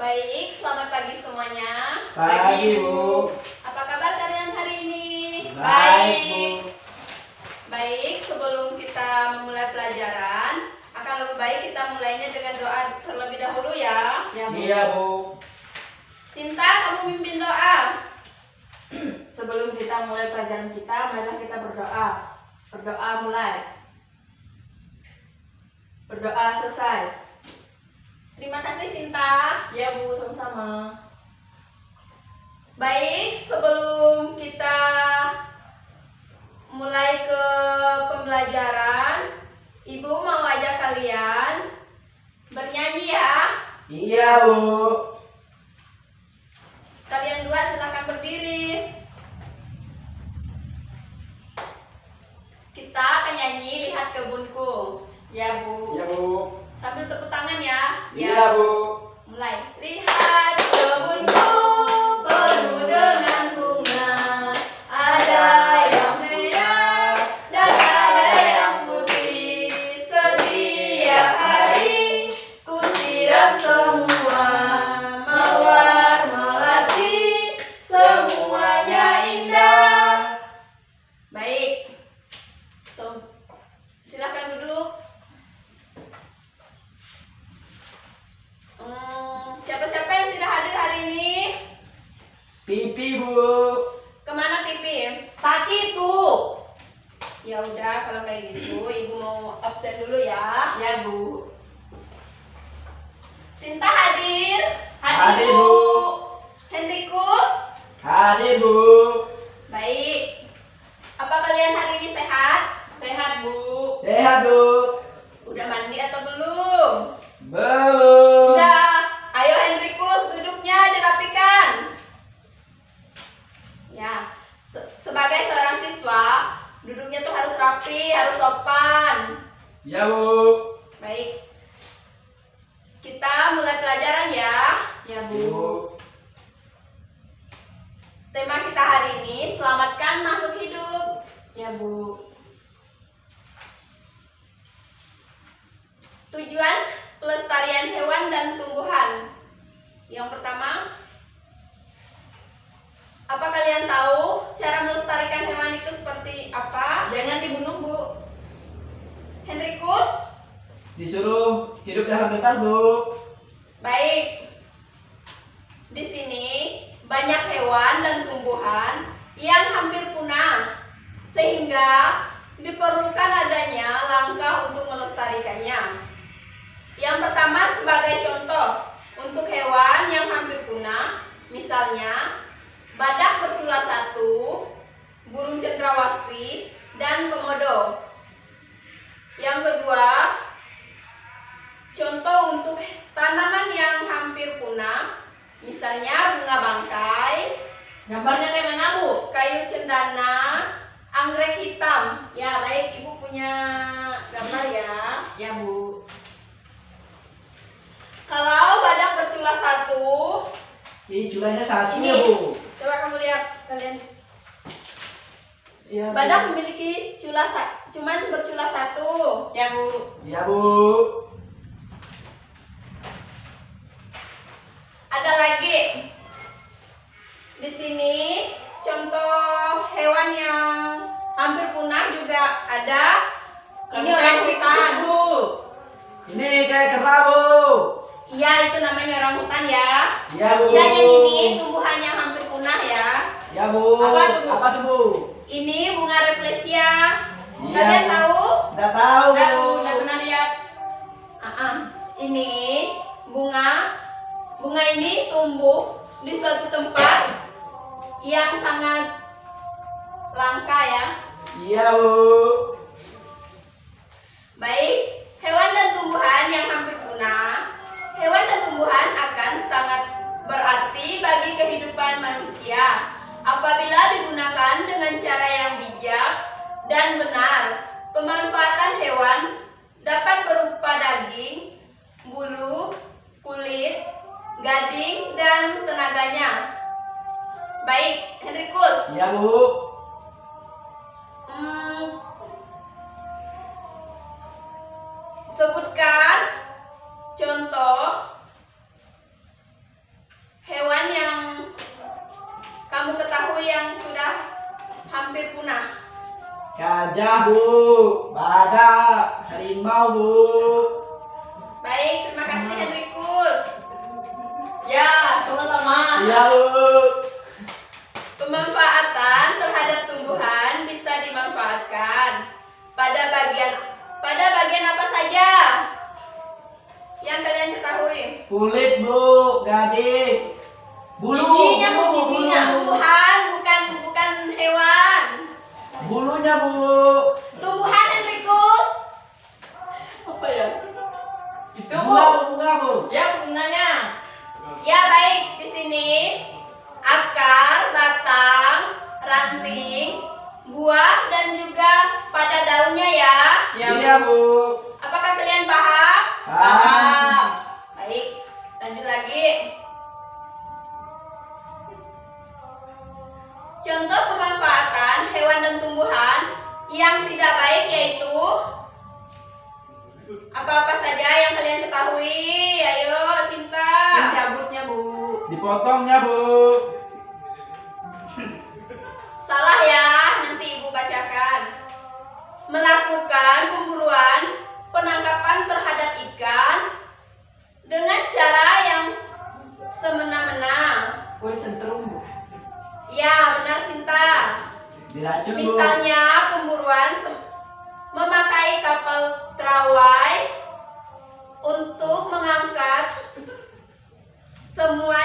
Baik, selamat pagi semuanya. Pagi, Bu. Apa kabar kalian hari ini? Baik, Bu. Baik, sebelum kita memulai pelajaran, akan lebih baik kita mulainya dengan doa terlebih dahulu ya. Iya, Bu. Sinta, kamu mimpin doa. Sebelum kita mulai pelajaran kita, marilah kita berdoa. Berdoa mulai. Berdoa selesai. Terima kasih Sinta. Ya Bu, sama-sama. Baik, sebelum kita mulai ke pembelajaran, Ibu mau ajak kalian bernyanyi ya. Iya, Bu. Kalian dua silakan berdiri. Kita akan nyanyi Lihat Kebunku. Ya Bu. Iya, Bu. Sambil tepuk tangan ya. Iya, Bu. Mulai. Lihat kebunku penuh dengan bunga, ada yang merah dan ada yang putih. Setiap hari ku siram semua, mawar melati, semuanya indah. Baik. Silakan duduk. Siapa-siapa yang tidak hadir hari ini? Pipi, Bu. Kemana Pipi? Sakit Bu. Ya udah, kalau kayak gitu, Ibu mau absen dulu ya. Ya Bu. Sinta hadir. Hadir, Bu. Hendrikus. Hadir, Bu. Baik. Apa kalian hari ini sehat? Sehat Bu. Sehat, Bu. Udah mandi atau belum? Belum. Udah. Ayo Hendrikus, duduknya dirapikan. Ya, sebagai seorang siswa, duduknya tuh harus rapi, harus sopan. Iya, Bu. Baik. Kita mulai pelajaran ya. Ya Bu. Bu. Tema kita hari ini, selamatkan makhluk hidup. Ya Bu. Tujuan pelestarian hewan dan tumbuhan. Yang pertama, apa kalian tahu cara melestarikan hewan itu seperti apa? Jangan dibunuh Bu. Hendrikus? Disuruh hidup dengan bebas, Bu. Baik. Di sini banyak hewan dan tumbuhan yang hampir punah, sehingga diperlukan adanya langkah untuk melestarikannya. Yang pertama, sebagai contoh untuk hewan yang hampir punah, misalnya badak bercula 1, burung cendrawasih, dan komodo. Yang kedua, contoh untuk tanaman yang hampir punah, misalnya bunga bangkai, Gambarnya kayak mana Bu? kayu cendana, anggrek hitam. Ya, baik, Ibu punya gambar ya. Ya Bu. Kalau badak bercula 1, Ini culanya satu, Ini. ya, Bu. coba kamu lihat kalian. Iya, Bu. Badak memiliki cuman bercula 1. Ya Bu. Iya, Bu. Ada lagi. Di sini contoh hewan yang hampir punah juga ada. Ini orang hutan. Bu. Ini kayak kera, Bu. Iya, itu namanya orang hutan ya. Iya, Bu. Dan yang ini tumbuhan yang hampir punah ya. Ya, Bu. Apa tuh, Bu? Apa tuh, Bu? Ini bunga Rafflesia. Iya, Kalian Bu. tahu? Udah tahu, Ya Bu. Bu, udah pernah lihat. Ini bunga ini tumbuh di suatu tempat yang sangat langka ya. Iya, Bu. Baik, hewan dan tumbuhan yang hampir punah. Hewan dan tumbuhan akan sangat berarti bagi kehidupan manusia apabila digunakan dengan cara yang bijak dan benar. Pemanfaatan hewan dapat berupa daging, bulu, kulit, gading, dan tenaganya. Baik, Hendrikus. Iya, Bu. Sebutkan contoh hampir punah? Gajah, Bu. Badak. Harimau, Bu. Baik, terima kasih Henrikus. Ya, sama-sama. Iya, Bu. Pemanfaatan terhadap tumbuhan bisa dimanfaatkan pada bagian apa saja yang kalian ketahui? Kulit, Bu. Gading. Bulu. Giginya, Bu, Bulu, giginya. bulu. Tumbuhan, bukan hewan. Bulunya, Bu. Tumbuhan Henrikus. Apa ya? Itu, Bu. Bunga, Bu. Ya, bunganya. Ya baik, di sini akar, batang, ranting, buah dan juga pada daunnya ya. Ya, Iya, Bu. Apakah kalian paham? Paham. Baik, lanjut lagi. Contoh pemanfaatan hewan dan tumbuhan yang tidak baik yaitu apa-apa saja yang kalian ketahui? Ayo, Sinta. Mencabutnya, Bu. Dipotongnya, Bu. Salah ya, nanti Ibu bacakan. Melakukan pemburuan, penangkapan terhadap ikan dengan cara yang semena-mena. Boleh sentrum, Bu. Ya, benar Sinta. Diracun, Bu. Misalnya pemburuan memakai kapal terawai untuk mengangkat semua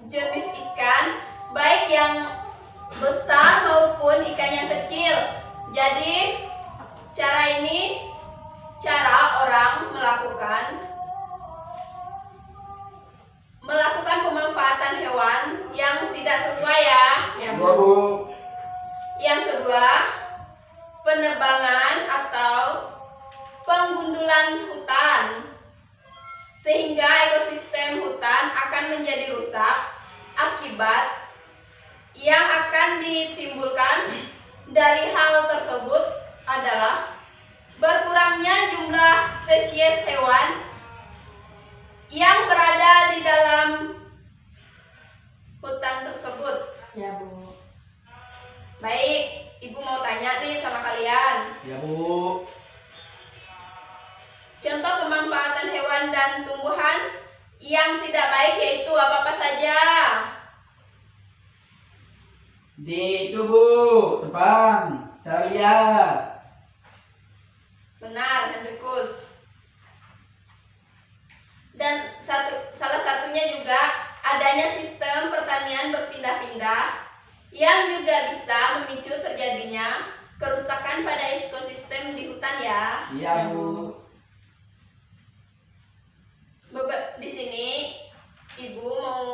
jenis ikan, baik yang besar maupun ikan yang kecil. Jadi cara ini cara orang melakukan pemanfaatan hewan yang tidak sesuai ya. Ya, Iya, Bu. Yang kedua, penebangan atau penggundulan hutan, sehingga ekosistem hutan akan menjadi rusak. Akibat yang akan ditimbulkan dari hal tersebut adalah berkurangnya jumlah spesies hewan yang berada di dalam hutan tersebut. Ya, Bu. Baik, Ibu mau tanya nih sama kalian. Ya, Bu. Contoh pemanfaatan hewan dan tumbuhan yang tidak baik yaitu apa-apa saja? Di itu, Bu. Tebang. Cara lihat. Benar, Henrikus. Dan salah satunya juga adanya sistem pertanian berpindah-pindah yang juga bisa memicu terjadinya kerusakan pada ekosistem di hutan ya. Iya, Bu. Di sini Ibu mau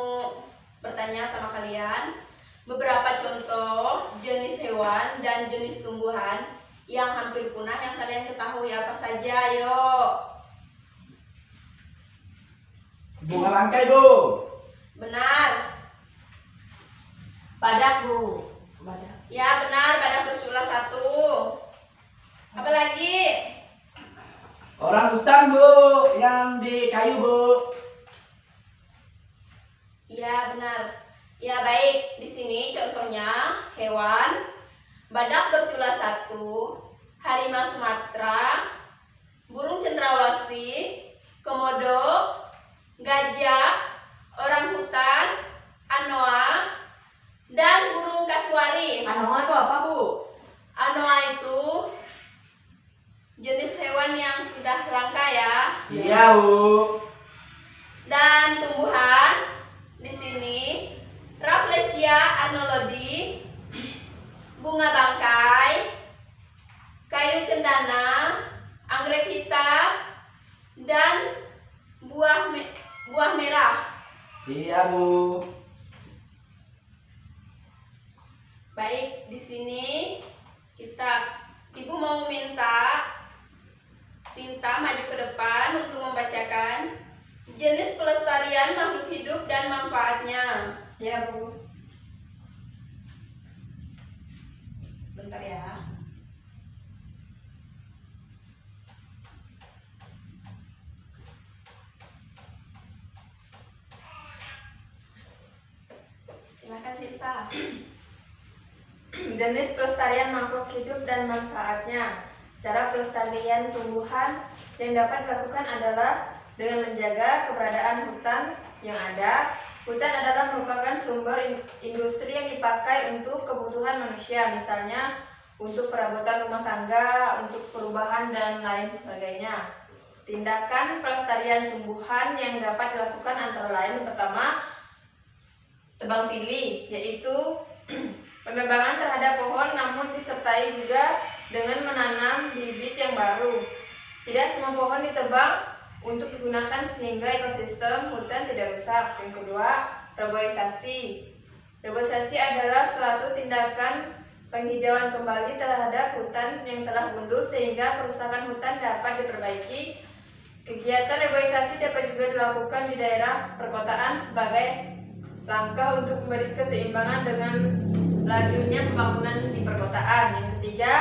bertanya sama kalian beberapa contoh jenis hewan dan jenis tumbuhan yang hampir punah yang kalian ketahui apa saja, yuk. Bunga langkai, Bu. Benar. Badak, Bu. Badak. Ya benar, badak bersula 1. Apa lagi? Orang hutan, Bu. Yang di kayu, Bu. Ya benar. Ya baik, di sini contohnya hewan badak bercula 1, harimau Sumatera, burung cendrawasih, komodo, gajah, orang hutan, anoa, dan burung kasuari. Anoa itu apa, Bu? Anoa itu jenis hewan yang sudah langka ya. Iya, Bu. Dan tumbuhan di sini Rafflesia arnoldii, bunga bangkai, kayu cendana, anggrek hitam, dan buah merah. Iya, Bu. Baik, di sini Ibu mau minta Sinta maju ke depan untuk membacakan jenis pelestarian makhluk hidup dan manfaatnya. Ya, Bu. Bentar ya. Silakan Sinta. Jenis pelestarian makhluk hidup dan manfaatnya. Cara pelestarian tumbuhan yang dapat dilakukan adalah dengan menjaga keberadaan hutan yang ada. Hutan adalah merupakan sumber industri yang dipakai untuk kebutuhan manusia, misalnya untuk perabotan rumah tangga, untuk perubahan dan lain sebagainya. Tindakan pelestarian tumbuhan yang dapat dilakukan antara lain: pertama, tebang pilih, yaitu penebangan terhadap pohon namun disertai juga dengan menanam bibit yang baru. Tidak semua pohon ditebang untuk digunakan sehingga ekosistem hutan tidak rusak. Yang kedua, reboisasi. Reboisasi adalah suatu tindakan penghijauan kembali terhadap hutan yang telah gundul sehingga kerusakan hutan dapat diperbaiki. Kegiatan reboisasi dapat juga dilakukan di daerah perkotaan sebagai langkah untuk memberi keseimbangan dengan lajunya pembangunan di perkotaan. Yang ketiga,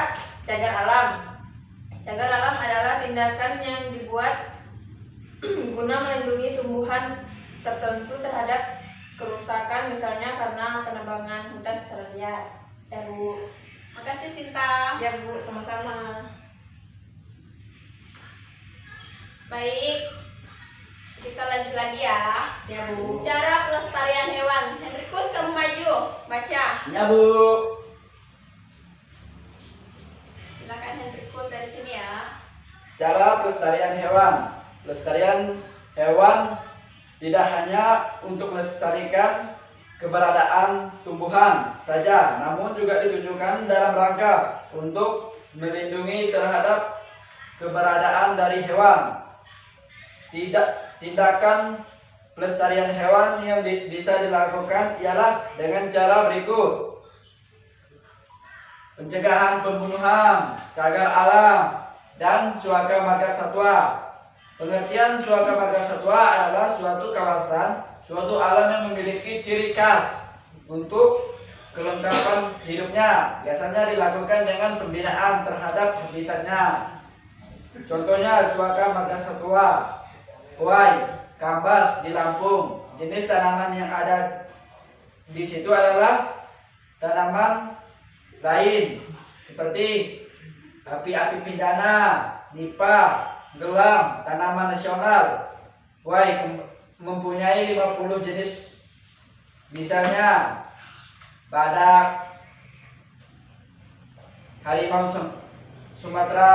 cagar alam. Cagar alam adalah tindakan yang dibuat guna melindungi tumbuhan tertentu terhadap kerusakan, misalnya karena penebangan hutan secara liar. Ya Bu. Makasih Sinta. Ya Bu, sama-sama. Baik, kita lanjut lagi ya. Ya Bu. Cara pelestarian hewan. Henrikus, kamu maju, baca. Ya Bu. Silakan Henrikus dari sini ya. Cara pelestarian hewan. Pelestarian hewan tidak hanya untuk melestarikan keberadaan tumbuhan saja, namun juga ditujukan dalam rangka untuk melindungi terhadap keberadaan dari hewan. Tindakan pelestarian hewan yang bisa dilakukan ialah dengan cara berikut: pencegahan pembunuhan, cagar alam, dan suaka marga satwa. Pengertian suaka marga satwa adalah suatu kawasan, suatu alam yang memiliki ciri khas untuk kelengkapan hidupnya. Biasanya dilakukan dengan pembinaan terhadap habitatnya. Contohnya suaka marga satwa, Huai, Kambas di Lampung. Jenis tanaman yang ada di situ adalah tanaman lain seperti api-api pindana, nipah, gelam, tanaman nasional. Huai mempunyai 50 jenis, misalnya badak, harimau Sumatera,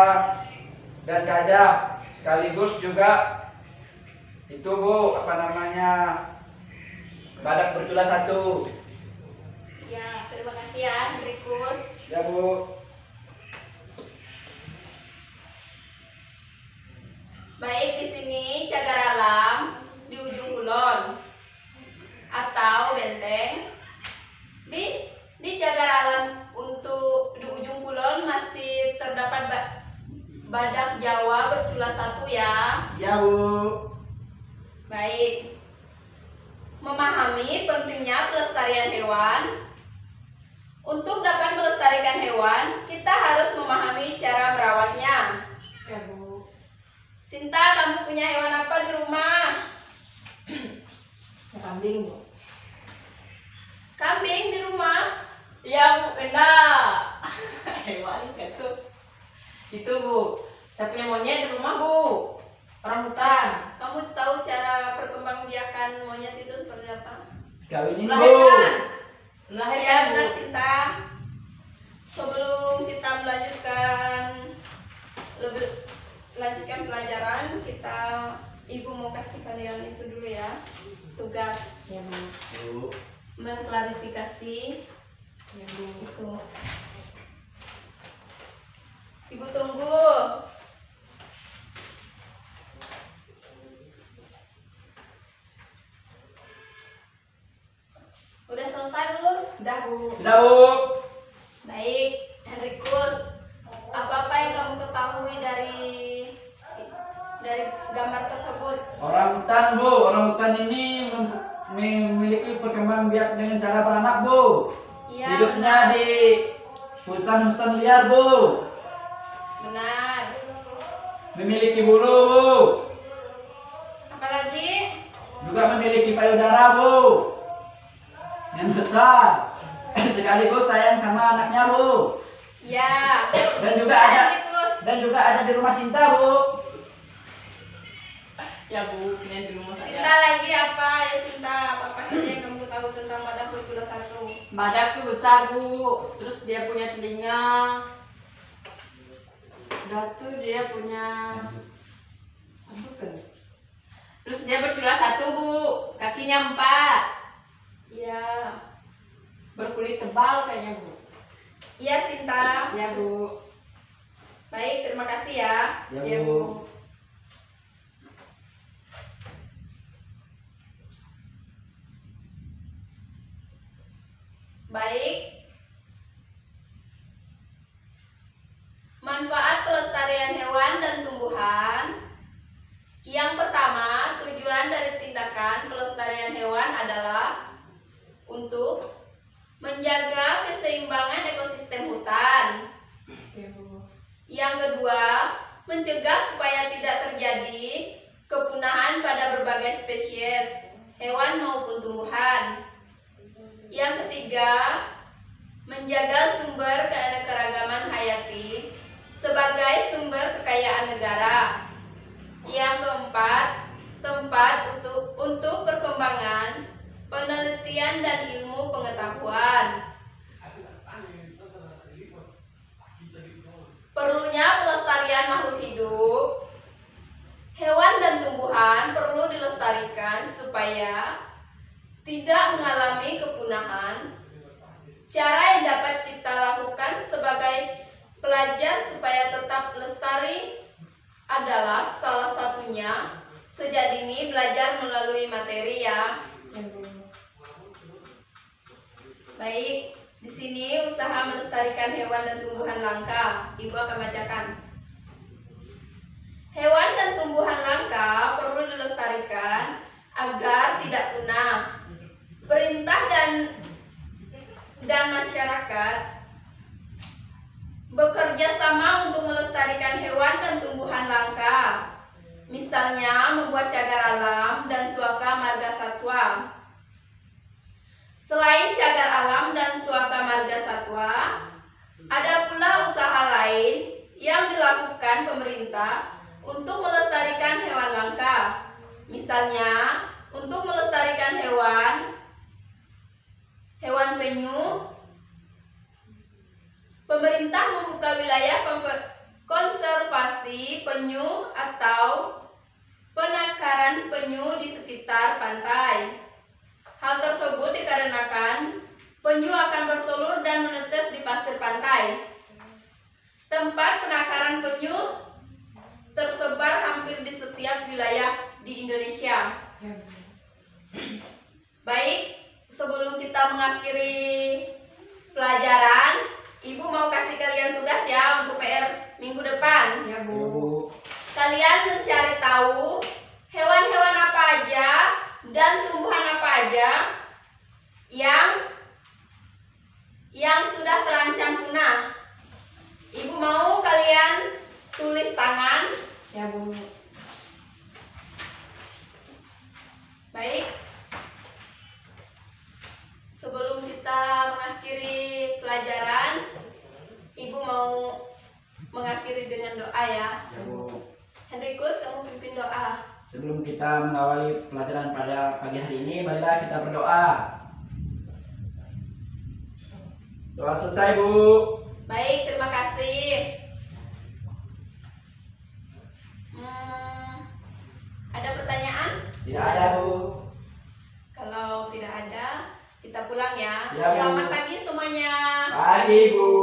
dan gajah. Sekaligus juga itu Bu, badak bercula 1. Ya, terima kasih ya Henrikus. Ya Bu. Baik, di sini cagar alam di ujung kulon atau benteng. Di cagar alam untuk di ujung kulon masih terdapat badak Jawa bercula 1 ya. Ya Bu. Baik. Memahami pentingnya pelestarian hewan. Untuk dapat melestarikan hewan, kita harus memahami cara merawatnya. Ya Bu. Sinta, kamu punya hewan apa di rumah? Ya, kambing Bu. Kambing di rumah? Ya Bu, enak. Hewan itu. Itu Bu. Saya punya monyet di rumah Bu. Orang hutan. Kamu tahu cara perkembangbiakan monyet itu seperti apa? Kawinin Bu. Melahirkan. Ya Melahirkan Bu. benar Sinta. Sebelum kita lanjutkan pelajaran, Ibu mau kasih kalian itu dulu ya, tugas Ya Bu. Bu. mengklarifikasi Ya Bu. itu. Ibu tunggu. Udah selesai belum? Udah Bu. Sudah Bu. Baik, Henrikus, apa-apa yang kamu ketahui dari gambar tersebut? Orang hutan Bu. Orang hutan ini memiliki perkembangbiakan dengan cara beranak Bu. Iya, Hidupnya benar. di hutan-hutan liar Bu. Benar. Memiliki bulu Bu. Apalagi? Juga memiliki payudara Bu. Yang besar. sekaligus sayang sama anaknya, Bu. Ya. Dan juga ada Tikus. dan juga ada di rumah Sinta, Bu. Ya Bu, ini di rumah Sinta saya. lagi apa ya Sinta? Apa saja yang kamu tahu tentang badak bercula satu? Badak tuh besar Bu, terus dia punya telinga. Udah tuh dia punya apa kan? Terus dia bercula satu Bu, kakinya 4, Ya. berkulit tebal kayaknya Bu. Iya Sinta. Ya Bu. Baik, terima kasih ya. Ya, Ya Bu. Bu. Baik. Manfaat pelestarian hewan dan tumbuhan. Yang pertama, tujuan dari tindakan pelestarian hewan adalah untuk menjaga keseimbangan ekosistem hutan. Ya Bu. Yang kedua, mencegah supaya tidak terjadi kepunahan pada berbagai spesies hewan maupun tumbuhan. Yang ketiga, menjaga sumber keanekaragaman hayati sebagai sumber kekayaan negara. Yang keempat, tempat untuk perkembangan, penelitian dan ilmu pengetahuan. Perlunya pelestarian makhluk hidup. Hewan dan tumbuhan perlu dilestarikan supaya tidak mengalami kepunahan. Cara yang dapat kita lakukan sebagai pelajar supaya tetap lestari adalah salah satunya sejak dini belajar melalui materi ya. Ya Bu. Baik, di sini usaha melestarikan hewan dan tumbuhan langka. Ibu akan bacakan. Hewan dan tumbuhan langka perlu dilestarikan agar tidak punah. Perintah dan masyarakat bekerja sama untuk melestarikan hewan dan tumbuhan langka. Misalnya membuat cagar alam dan suaka marga satwa. Selain cagar alam dan suaka marga satwa, ada pula usaha lain yang dilakukan pemerintah untuk melestarikan hewan langka. Misalnya, untuk melestarikan hewan penyu, pemerintah membuka wilayah konservasi penyu atau penangkaran penyu di sekitar pantai. Hal tersebut dikarenakan penyu akan bertelur dan menetes di pasir pantai. Tempat penangkaran penyu tersebar hampir di setiap wilayah di Indonesia. Ya Bu. Baik, sebelum kita mengakhiri pelajaran, Ibu mau kasih kalian tugas ya untuk PR minggu depan. Ya Ya, Bu. Bu. Kalian mencari tahu hewan-hewan apa aja dan tumbuhan apa aja yang sudah terancam punah. Ibu mau kalian tulis tangan. Ya Bu. Baik. Sebelum kita mengakhiri pelajaran, Ibu mau mengakhiri dengan doa ya. Ya, Bu. Henrikus, kamu pimpin doa. Sebelum kita mengawali pelajaran pada pagi hari ini, marilah kita berdoa. Doa selesai, Bu. Baik, terima kasih. Ada pertanyaan? Tidak ada, Bu. Kalau tidak ada, kita pulang ya. Ya, Bu. Selamat pagi semuanya. Pagi, Bu.